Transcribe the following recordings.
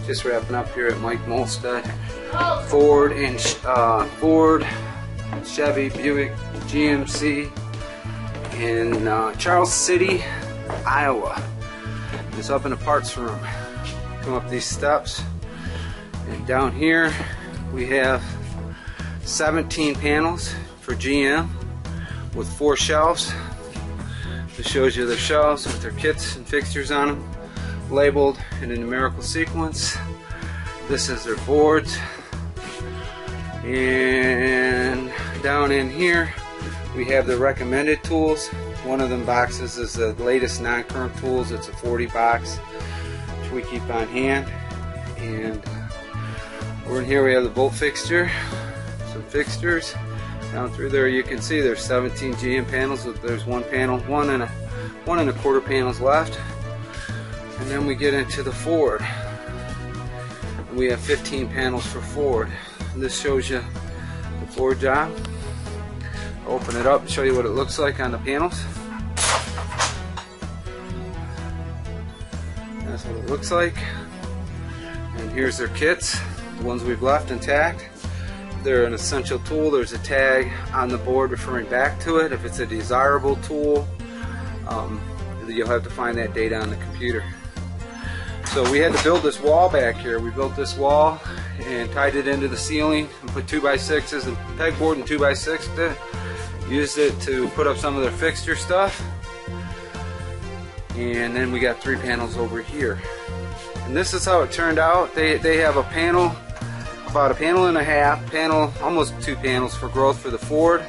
Just wrapping up here at Mike Molstead. Ford and Chevy, Buick, GMC in Charles City, Iowa. It's up in the parts room. Come up these steps, and down here we have 17 panels for GM with 4 shelves. This shows you their shelves with their kits and fixtures on them, labeled in a numerical sequence. This is their boards. And down in here we have the recommended tools. One of them boxes is the latest non-current tools. It's a 40 box which we keep on hand. And over in here we have the bolt fixture, some fixtures. Down through there you can see there's 17 GM panels. There's one and a quarter panels left. And then we get into the Ford. We have 15 panels for Ford. And this shows you the Ford job. I'll open it up and show you what it looks like on the panels. That's what it looks like. And here's their kits, the ones we've left intact. They're an essential tool. There's a tag on the board referring back to it. If it's a desirable tool, you'll have to find that data on the computer. So we had to build this wall back here. We built this wall and tied it into the ceiling and put 2x6s and pegboard and 2x6 to used it to put up some of their fixture stuff. And then we got 3 panels over here. And this is how it turned out. They have a panel, about a panel and a half, almost 2 panels for growth for the Ford.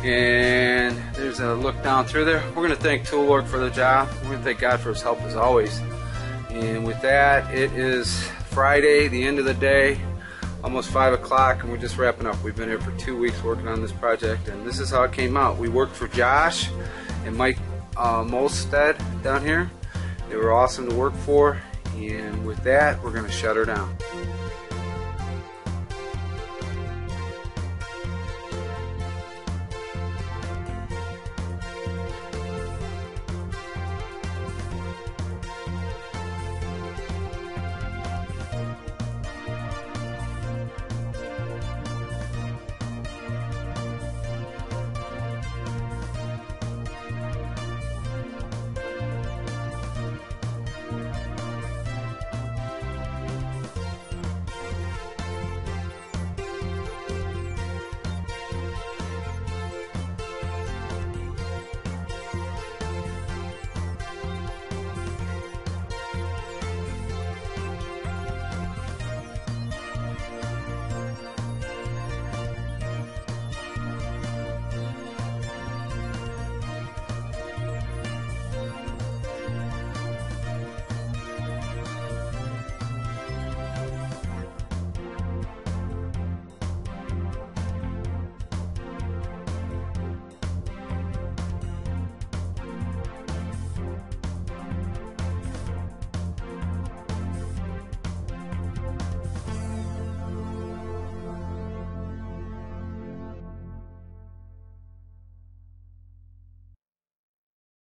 And there's a look down through there. We're going to thank Toolwork for the job. We're going to thank God for His help as always. And with that, it is Friday, the end of the day, almost 5 o'clock, and we're just wrapping up. We've been here for 2 weeks working on this project, and this is how it came out. We worked for Josh and Mike Molstead down here. They were awesome to work for, and with that, we're going to shut her down.